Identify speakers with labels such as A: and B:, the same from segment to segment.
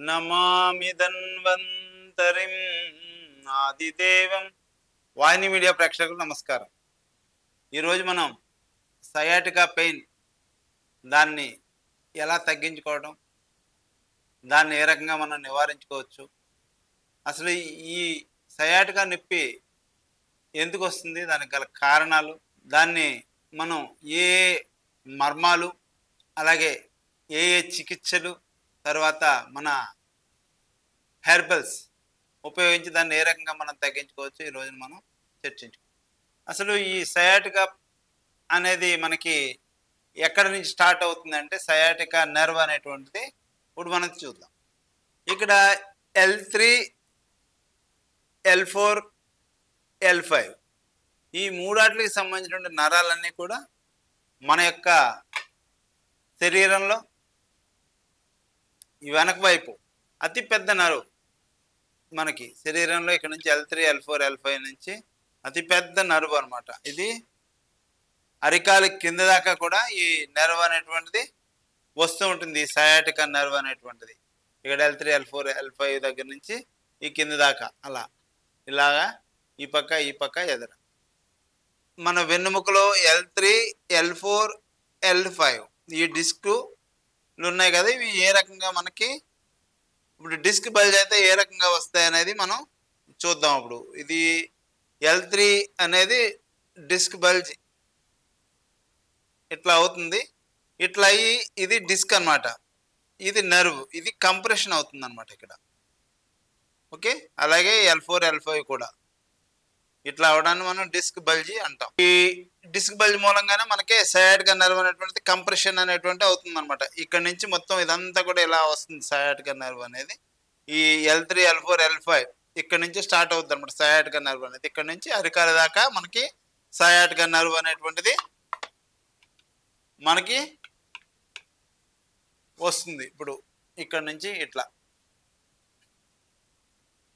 A: నమామి ధన్వంతరిం ఆదిదేవం. వాహిని media ప్రేక్షకులకు నమస్కారం. ఈరోజు మనం సయాటికా పెయిన్ దాన్ని ఎలా తగ్గించుకోవడం, దాన్ని ఏ రకంగా మనం నివారించుకోవచ్చు, అసలు ఈ సయాటికా నొప్పి ఎందుకు వస్తుంది, దానికి గల కారణాలు, దాన్ని మనం ఏ మర్మాలు, అలాగే ఏ చికిత్సలు, తర్వాత మన హెర్బల్స్ ఉపయోగించి దాన్ని ఏ రకంగా మనం తగ్గించుకోవచ్చు ఈ రోజున మనం చర్చించుకోవచ్చు. అసలు ఈ సయాటికా అనేది మనకి ఎక్కడి నుంచి స్టార్ట్ అవుతుందంటే సయాటికా నర్వ్ అనేటువంటిది ఇప్పుడు మనం చూద్దాం. ఇక్కడ L3, L4, L5 ఈ మూడాట్లకి సంబంధించిన నరాలన్నీ కూడా మన యొక్క శరీరంలో ఈ వెనక వైపు అతి పెద్ద నరువు మనకి శరీరంలో ఇక్కడ నుంచి L3, L4, L5 నుంచి అతి పెద్ద నరువు అనమాట. ఇది అరికాలి కింద దాకా కూడా ఈ నర్వ్ అనేటువంటిది వస్తూ ఉంటుంది. ఈ సయాటికా నర్వ్ అనేటువంటిది ఇక్కడ L3, L4, L5 దగ్గర నుంచి ఈ కింద దాకా అలా ఇలాగా ఈ పక్క ఎదురు మన వెన్నుముకలో L3, L4, L5 ఈ డిస్క్లు ఉన్నాయి కదా. ఇవి ఏ రకంగా మనకి ఇప్పుడు డిస్క్ బల్జ్ అయితే ఏ రకంగా వస్తాయి అనేది మనం చూద్దాం. అప్పుడు ఇది L3 అనేది డిస్క్ బల్జ్ ఇట్లా అవుతుంది. ఇట్లా అయ్యి ఇది డిస్క్ అనమాట, ఇది నర్వ్, ఇది కంప్రెషన్ అవుతుంది అనమాట ఇక్కడ. ఓకే, అలాగే L4, L5 కూడా ఇట్లా అవడాన్ని మనం డిస్క్ బల్జీ అంటాం. ఈ డిస్క్ బల్జ్ మూలంగానే మనకి సయాటికా నర్వ్ అనేటువంటిది కంప్రెషన్ అనేటువంటి అవుతుంది అనమాట. ఇక్కడ నుంచి మొత్తం ఇదంతా కూడా ఇలా వస్తుంది సయాటికా నర్వ్ అనేది. ఈ L3, L4, L5 ఇక్కడ నుంచి స్టార్ట్ అవుతుంది అనమాట సయాటికా నర్వ్ అనేది. ఇక్కడ నుంచి అరికాల దాకా మనకి సయాటికా నర్వ్ అనేటువంటిది మనకి వస్తుంది. ఇప్పుడు ఇక్కడ నుంచి ఇట్లా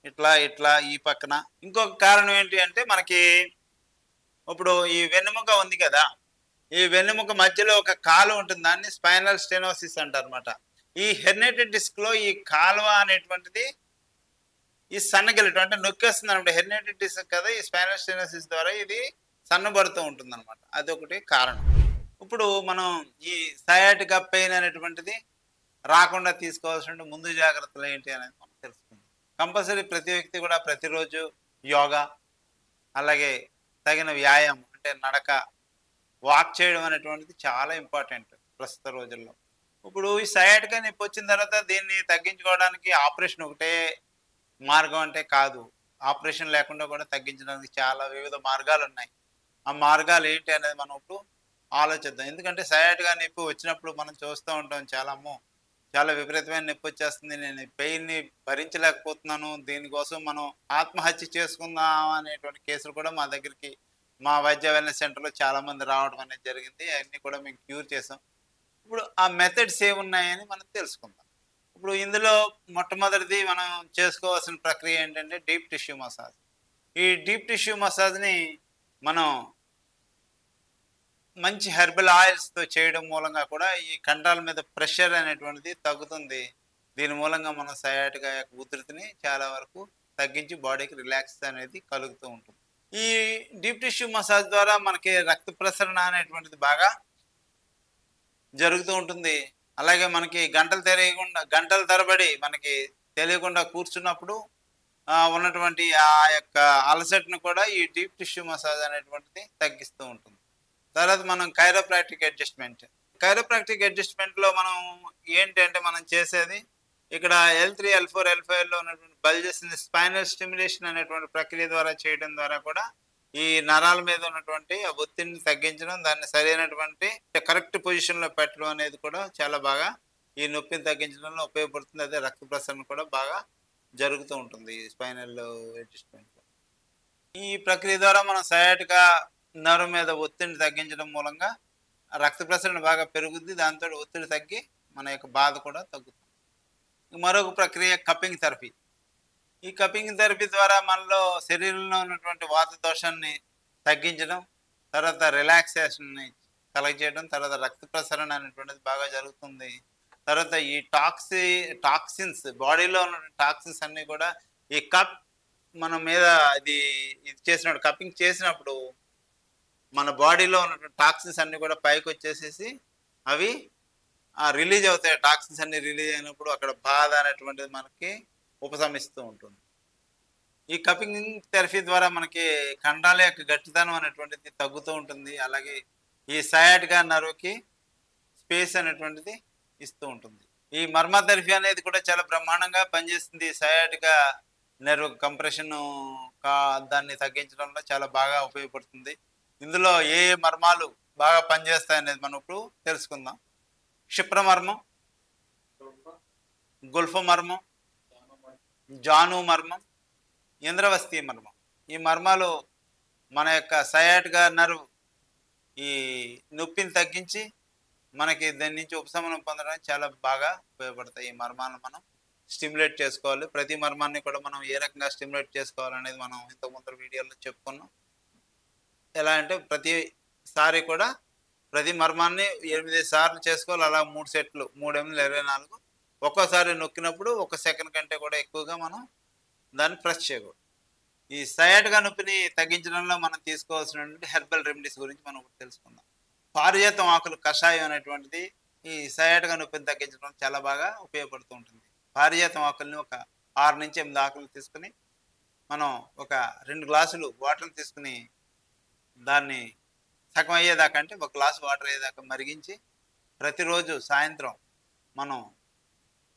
A: ఇట్లా ఇట్లా ఈ పక్కన ఇంకొక కారణం ఏంటి అంటే మనకి ఇప్పుడు ఈ వెన్నెముక ఉంది కదా, ఈ వెన్నెముక మధ్యలో ఒక కాలువ ఉంటుంది, దాన్ని స్పైనల్ స్టెనోసిస్ అంటారు అనమాట. ఈ హెర్నియేటెడ్ డిస్క్ లో ఈ కాలువ అనేటువంటిది ఈ సన్నగిలటం అంటే నొక్కేస్తుంది అనమాట. హెర్నియేటెడ్ డిస్క్ కదా, ఈ స్పైనల్ స్టెనోసిస్ ద్వారా ఇది సన్నబడుతూ ఉంటుంది అనమాట. అదొకటి కారణం. ఇప్పుడు మనం ఈ సయాటికా పెయిన్ అనేటువంటిది రాకుండా తీసుకోవాల్సిన ముందు జాగ్రత్తలు ఏంటి అనేది మనం తెలుసుకుందాం. కంపల్సరీ ప్రతి వ్యక్తి కూడా ప్రతిరోజు యోగా, అలాగే తగిన వ్యాయామం అంటే నడక, వాక్ చేయడం అనేటువంటిది చాలా ఇంపార్టెంట్ ప్రస్తుత రోజుల్లో. ఇప్పుడు ఈ సయాటికా నొప్పి వచ్చిన తర్వాత దీన్ని తగ్గించుకోవడానికి ఆపరేషన్ ఒకటే మార్గం అంటే కాదు. ఆపరేషన్ లేకుండా కూడా తగ్గించడానికి చాలా వివిధ మార్గాలు ఉన్నాయి. ఆ మార్గాలు ఏంటి అనేది మనం ఇప్పుడు ఆలోచిద్దాం. ఎందుకంటే సయాటికా నొప్పి వచ్చినప్పుడు మనం చూస్తూ ఉంటాం, చాలా విపరీతమైన నొప్పి వచ్చేస్తుంది, నేను ఈ పెయిన్ని భరించలేకపోతున్నాను, దీనికోసం మనం ఆత్మహత్య చేసుకుందాం అనేటువంటి కేసులు కూడా మా దగ్గరికి మా వైద్య వెల్నెస్ సెంటర్లో చాలామంది రావడం అనేది జరిగింది. అవన్నీ కూడా మేము క్యూర్ చేసాం. ఇప్పుడు ఆ మెథడ్స్ ఏమున్నాయని మనం తెలుసుకుందాం. ఇప్పుడు ఇందులో మొట్టమొదటిది మనం చేసుకోవాల్సిన ప్రక్రియ ఏంటంటే డీప్ టిష్యూ మసాజ్. ఈ డీప్ టిష్యూ మసాజ్ని మనం మంచి హెర్బల్ ఆయిల్స్తో చేయడం మూలంగా కూడా ఈ కండరాల మీద ప్రెషర్ అనేటువంటిది తగ్గుతుంది. దీని మూలంగా మనం సయాటికా యొక్క ఉధృతిని చాలా వరకు తగ్గించి బాడీకి రిలాక్స్ అనేది కలుగుతూ ఉంటుంది. ఈ డీప్ టిష్యూ మసాజ్ ద్వారా మనకి రక్త ప్రసరణ అనేటువంటిది బాగా జరుగుతూ ఉంటుంది. అలాగే మనకి గంటల తరబడి మనకి తెలియకుండా కూర్చున్నప్పుడు ఉన్నటువంటి ఆ యొక్క అలసటను కూడా ఈ డీప్ టిష్యూ మసాజ్ అనేటువంటిది తగ్గిస్తూ ఉంటుంది. తర్వాత మనం కైరోప్రాక్టిక్ అడ్జస్ట్మెంట్లో మనం ఏంటంటే మనం చేసేది ఇక్కడ L3, L4, L5లో ఉన్నటువంటి బల్జెస్ని స్పైనల్ స్టిమ్యులేషన్ అనేటువంటి ప్రక్రియ ద్వారా చేయడం ద్వారా కూడా ఈ నరాల మీద ఉన్నటువంటి ఆ ఒత్తిడిని తగ్గించడం, దాన్ని సరైనటువంటి కరెక్ట్ పొజిషన్లో పెట్టడం అనేది కూడా చాలా బాగా ఈ నొప్పిని తగ్గించడంలో ఉపయోగపడుతుంది. అదే రక్త ప్రసరణ కూడా బాగా జరుగుతూ ఉంటుంది ఈ స్పైనల్ అడ్జస్ట్మెంట్లో. ఈ ప్రక్రియ ద్వారా మనం సయాటికా నర్వ్ మీద ఒత్తిడిని తగ్గించడం మూలంగా రక్త ప్రసరణ బాగా పెరుగుద్ది. దాంతో ఒత్తిడి తగ్గి మన యొక్క బాధ కూడా తగ్గుతుంది. మరొక ప్రక్రియ కప్పింగ్ థెరపీ. ఈ కప్పింగ్ థెరపీ ద్వారా మనలో శరీరంలో ఉన్నటువంటి వాత దోషాన్ని తగ్గించడం, తర్వాత రిలాక్సేషన్ని కలగజేయడం, తర్వాత రక్త ప్రసరణ అనేటువంటిది బాగా జరుగుతుంది. తర్వాత ఈ టాక్సిన్స్ బాడీలో ఉన్న టాక్సిన్స్ అన్నీ కూడా ఈ కప్ మన మీద ఇది చేసినప్పుడు కప్పింగ్ చేసినప్పుడు మన బాడీలో ఉన్నటువంటి టాక్సిన్స్ అన్నీ కూడా పైకి వచ్చేసేసి అవి రిలీజ్ అవుతాయి. టాక్సిన్స్ అన్ని రిలీజ్ అయినప్పుడు అక్కడ బాధ అనేటువంటిది మనకి ఉపశమిస్తూ ఉంటుంది. ఈ కప్పింగ్ థెరపీ ద్వారా మనకి కండరాల యొక్క గట్టిదనం అనేటువంటిది తగ్గుతూ ఉంటుంది. అలాగే ఈ సయాటికా నర్వ్కి స్పేస్ అనేటువంటిది ఇస్తూ ఉంటుంది. ఈ మర్మ థెరపీ అనేది కూడా చాలా బ్రహ్మాండంగా పనిచేస్తుంది. సయాటికా నర్వ్ కంప్రెషన్ దాన్ని తగ్గించడంలో చాలా బాగా ఉపయోగపడుతుంది. ఇందులో ఏ మర్మాలు బాగా పనిచేస్తాయి అనేది మనం ఇప్పుడు తెలుసుకుందాం. క్షిప్ర మర్మం, గుల్ఫ మర్మం, జాను మర్మం, ఇంద్రవస్తీ మర్మం. ఈ మర్మాలు మన యొక్క సయాటికా నర్వ్ ఈ నొప్పిని తగ్గించి మనకి దాని నుంచి ఉపశమనం పొందడానికి చాలా బాగా ఉపయోగపడతాయి. ఈ మర్మాలను మనం స్టిమ్యులేట్ చేసుకోవాలి. ప్రతి మర్మాన్ని కూడా మనం ఏ రకంగా స్టిమ్యులేట్ చేసుకోవాలనేది మనం ఇంతకుముందు వీడియోలో చెప్పుకున్నాం. ఎలా అంటే ప్రతిసారి కూడా ప్రతి మర్మాన్ని 8 సార్లు చేసుకోవాలి. అలా 3 సెట్లు 3 8 24. ఒక్కోసారి నొక్కినప్పుడు 1 సెకండ్ కంటే కూడా ఎక్కువగా మనం దాన్ని ప్రెస్ చేయకూడదు. ఈ సయాటికా నొప్పిని తగ్గించడంలో మనం తీసుకోవాల్సినటువంటి హెర్బల్ రెమెడీస్ గురించి మనం తెలుసుకుందాం. పారిజాతం ఆకులు కషాయం అనేటువంటిది ఈ సయాటికా నొప్పిని తగ్గించడం చాలా బాగా ఉపయోగపడుతూ ఉంటుంది. పారిజాతం ఆకుల్ని ఒక 6 నుంచి 8 ఆకులు తీసుకుని మనం ఒక 2 గ్లాసులు వాటర్ తీసుకుని దాన్ని సగం అయ్యేదాకా అంటే 1 గ్లాసు వాటర్ అయ్యేదాకా మరిగించి ప్రతిరోజు సాయంత్రం మనం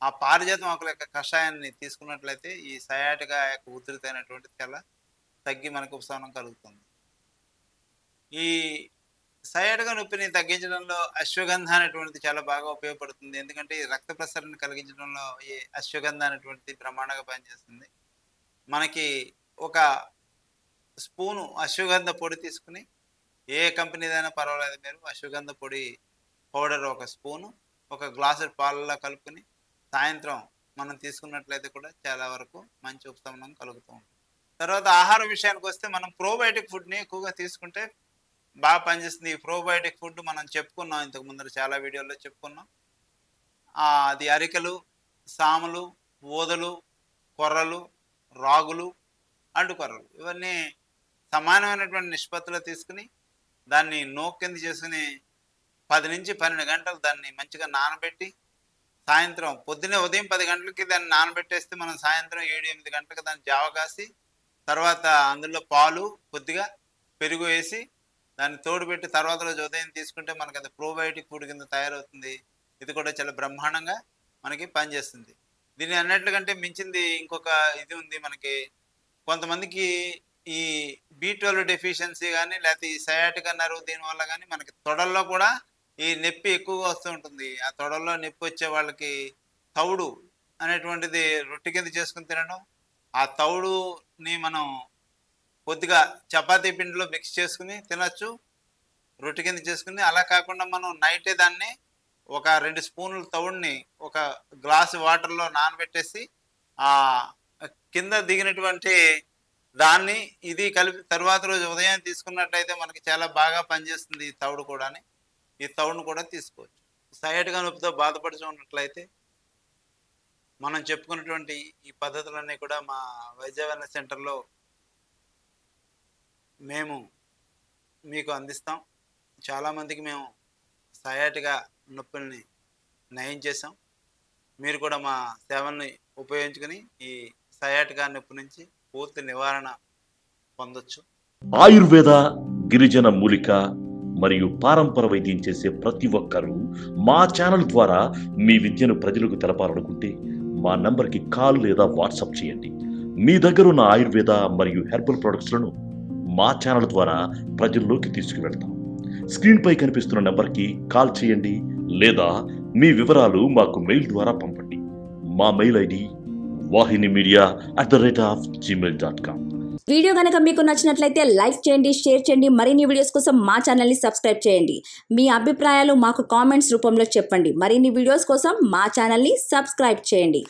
A: ఆ పారిజాతం ఆకుల యొక్క కషాయాన్ని తీసుకున్నట్లయితే ఈ సయాటికా యొక్క ఉధృతి అయినటువంటిది చాలా తగ్గి మనకు ఉపశమనం కలుగుతుంది. ఈ సయాటికా నొప్పిని తగ్గించడంలో అశ్వగంధ అనేటువంటిది చాలా బాగా ఉపయోగపడుతుంది. ఎందుకంటే ఈ రక్త ప్రసరణ కలిగించడంలో ఈ అశ్వగంధ అనేటువంటిది బ్రహ్మాండంగా పనిచేస్తుంది. మనకి ఒక స్పూను అశ్వగంధ పొడి తీసుకుని ఏ కంపెనీదైనా పర్వాలేదు, మీరు అశ్వగంధ పొడి పౌడర్ 1 స్పూను 1 గ్లాసు పాలలో కలుపుకొని సాయంత్రం మనం తీసుకున్నట్లయితే కూడా చాలా వరకు మంచి ఉపశమనం కలుగుతూ ఉంటుంది. తర్వాత ఆహార విషయానికి వస్తే మనం ప్రోబయోటిక్ ఫుడ్ని ఎక్కువగా తీసుకుంటే బాగా పనిచేస్తుంది. ఈ ప్రోబయోటిక్ ఫుడ్ మనం చెప్పుకున్నాం, ఇంతకు ముందర చాలా వీడియోల్లో చెప్పుకున్నాం. అది అరికలు, సాములు, ఊదలు, కొర్రలు, రాగులు, అండుకొర్రలు ఇవన్నీ సమానమైనటువంటి నిష్పత్తిలో తీసుకుని దాన్ని నూక కింద చేసుకుని 10 నుంచి 12 గంటలు దాన్ని మంచిగా నానబెట్టి సాయంత్రం ఉదయం 10 గంటలకి దాన్ని నానబెట్టేస్తే మనం సాయంత్రం 7 8 గంటలకు దాన్ని జావ కాసి తర్వాత అందులో పాలు కొద్దిగా పెరుగు వేసి దాన్ని తోడుపెట్టి తర్వాత రోజు ఉదయం తీసుకుంటే మనకి అది ప్రోబయోటిక్ ఫుడ్ కింద తయారవుతుంది. ఇది కూడా చాలా బ్రహ్మాండంగా మనకి పనిచేస్తుంది. దీన్ని అన్నట్లుకంటే మించింది ఇంకొక ఇది ఉంది. మనకి కొంతమందికి ఈ B12 డెఫిషియన్సీ కానీ లేకపోతే ఈ సయాటికా నర్వ్ దీనివల్ల కానీ మనకి తొడల్లో కూడా ఈ నొప్పి ఎక్కువగా వస్తూ ఉంటుంది. ఆ తొడల్లో నొప్పి వచ్చే వాళ్ళకి తౌడు అనేటువంటిది రొట్టె కింద చేసుకుని తినడం, ఆ తౌడుని మనం కొద్దిగా చపాతీ పిండిలో మిక్స్ చేసుకుని తినచ్చు, రొట్టె కింద చేసుకుని. అలా కాకుండా మనం నైటే దాన్ని ఒక 2 స్పూన్ల తౌడుని 1 గ్లాసు వాటర్లో నానబెట్టేసి ఆ కింద దిగినటువంటి దాన్ని ఇది కలిపి తర్వాత రోజు ఉదయం తీసుకున్నట్లయితే మనకి చాలా బాగా పనిచేస్తుంది ఈ తౌడు కూడా. ఈ తౌడును కూడా తీసుకోవచ్చు. సయాటికా నొప్పితో బాధపడుతున్నట్లయితే మనం చెప్పుకున్నటువంటి ఈ పద్ధతులన్నీ కూడా మా వైద్య వెల్నెస్ సెంటర్లో మేము మీకు అందిస్తాం. చాలామందికి మేము సయాటికా నొప్పుల్ని నయం చేసాం. మీరు కూడా మా సేవల్ని ఉపయోగించుకుని ఈ సయాటికా నొప్పి నుంచి పూర్తి నివారణ పొందొచ్చు.
B: ఆయుర్వేద, గిరిజన మూలిక మరియు పారంపర వైద్యం చేసే ప్రతి ఒక్కరూ మా ఛానల్ ద్వారా మీ విద్యను ప్రజలకు తెలపాలనుకుంటే మా నంబర్కి కాల్ లేదా వాట్సాప్ చేయండి. మీ దగ్గర ఉన్న ఆయుర్వేద మరియు హెర్బల్ ప్రొడక్ట్స్లను మా ఛానల్ ద్వారా ప్రజల్లోకి తీసుకువెళ్తాం. స్క్రీన్పై కనిపిస్తున్న నెంబర్కి కాల్ చేయండి లేదా మీ వివరాలు మాకు మెయిల్ ద్వారా పంపండి. మా మెయిల్ ఐడి wahinimedia@gmail.com.
C: వీడియో కనుక మీకు నచ్చినట్లయితే లైక్ చేయండి, షేర్ చేయండి. మరిన్ని వీడియోస్ కోసం మా ఛానల్ని సబ్స్క్రైబ్ చేయండి. మీ అభిప్రాయాలు మాకు కామెంట్స్ రూపంలో చెప్పండి. మరిన్ని వీడియోస్ కోసం మా ఛానల్ని సబ్స్క్రైబ్ చేయండి.